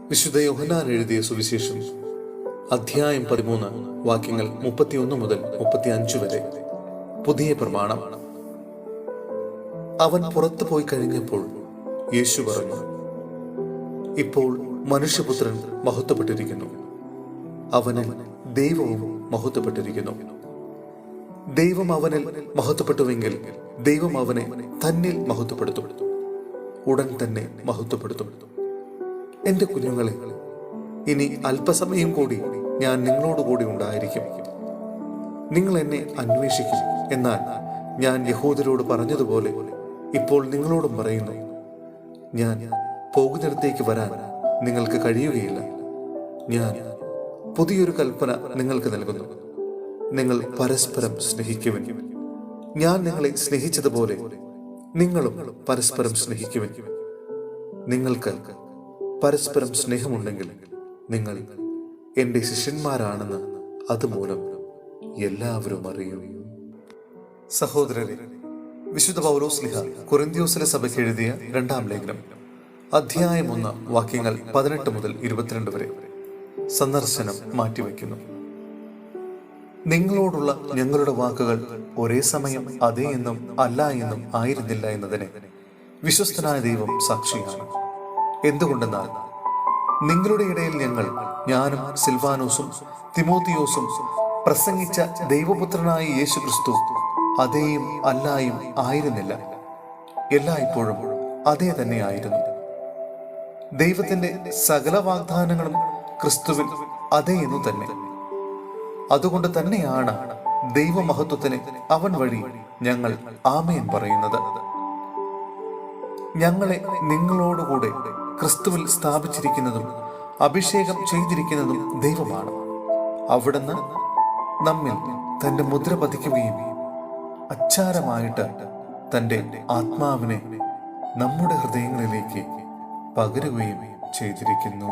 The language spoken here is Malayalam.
വിശുദ്ധ യോഹന്നാൻ എഴുതിയ സുവിശേഷം അധ്യായം 13 വാക്യങ്ങൾ 31 മുതൽ 35 വരെ. പുതിയ പ്രമാണം. അവൻ പുറത്തു പോയി കഴിഞ്ഞപ്പോൾ യേശു പറഞ്ഞു, ഇപ്പോൾ മനുഷ്യപുത്രൻ മഹത്വപ്പെട്ടിരിക്കുന്നു, അവനിൽ ദൈവവും മഹത്വപ്പെട്ടിരിക്കുന്നു. ദൈവം അവനിൽ മഹത്വപ്പെട്ടുവെങ്കിൽ ദൈവം അവനെ തന്നിൽ മഹത്വപ്പെടുത്തും, ഉടൻ തന്നെ മഹത്വപ്പെടുത്തും. എന്റെ കുഞ്ഞുങ്ങളെ, ഇനി അല്പസമയം കൂടി ഞാൻ നിങ്ങളോടുകൂടി ഉണ്ടായിരിക്കും. നിങ്ങൾ എന്നെ അന്വേഷിക്കും. എന്നാൽ ഞാൻ യഹൂദരോട് പറഞ്ഞതുപോലെ ഇപ്പോൾ നിങ്ങളോടും പറയുന്നു, ഞാൻ പോകുന്നിടത്തേക്ക് വരാൻ നിങ്ങൾക്ക് കഴിയുകയില്ല. ഞാൻ പുതിയൊരു കൽപ്പന നിങ്ങൾക്ക് നൽകുന്നു, നിങ്ങൾ പരസ്പരം സ്നേഹിക്കുവിൻ. ഞാൻ നിങ്ങളെ സ്നേഹിച്ചതുപോലെ നിങ്ങളും പരസ്പരം സ്നേഹിക്കുവിൻ. നിങ്ങൾക്ക് പരസ്പരം സ്നേഹമുണ്ടെങ്കിൽ നിങ്ങൾ എൻ്റെ ശിഷ്യന്മാരാണെന്ന് അതുമൂലം എല്ലാവരും അറിയും. സഹോദരരെ, വിശുദ്ധ പൗലോസ്ലീഹ കൊരിന്ത്യോസിലെ സഭയ്ക്ക് എഴുതിയ 2-ാം ലേഖനം അധ്യായം 1 വാക്യങ്ങൾ 18 മുതൽ 22 വരെ. സന്ദർശനം മാറ്റിവെക്കുന്നു. നിങ്ങളോടുള്ള ഞങ്ങളുടെ വാക്കുകൾ ഒരേ സമയം അതെ എന്നും അല്ല എന്നും ആയിരുന്നില്ല എന്നതിന് വിശ്വസ്തനായ ദൈവം സാക്ഷിയാണ്. എന്തുകൊണ്ടെന്നാൽ നിങ്ങളുടെ ഇടയിൽ ഞാനും സിൽവാനോസും തിമോത്തിയോസും പ്രസംഗിച്ച ദൈവപുത്രനായ യേശു ക്രിസ്തു അതേയും അല്ലായും ആയിരുന്നില്ല, എല്ലായ്പ്പോഴും അതേ തന്നെ ആയിരുന്നു. ദൈവത്തിന്റെ സകല വാഗ്ദാനങ്ങളും ക്രിസ്തുവിൽ അതേ എന്നു തന്നെ. അതുകൊണ്ട് തന്നെയാണ് ദൈവമഹത്വത്തിന് അവൻ വഴി ഞങ്ങൾ ആമേൻ പറയുന്നത്. ഞങ്ങളെ നിങ്ങളോടുകൂടെ ക്രിസ്തുവിൽ സ്ഥാപിച്ചിരിക്കുന്നതും അഭിഷേകം ചെയ്തിരിക്കുന്നതും ദൈവമാണ്. അവിടുന്ന് നമ്മിൽ തന്റെ മുദ്ര പതിക്കുകയും അച്ചാരമായിട്ട് തന്റെ ആത്മാവിനെ നമ്മുടെ ഹൃദയങ്ങളിലേക്ക് പകരുകയും ചെയ്തിരിക്കുന്നു.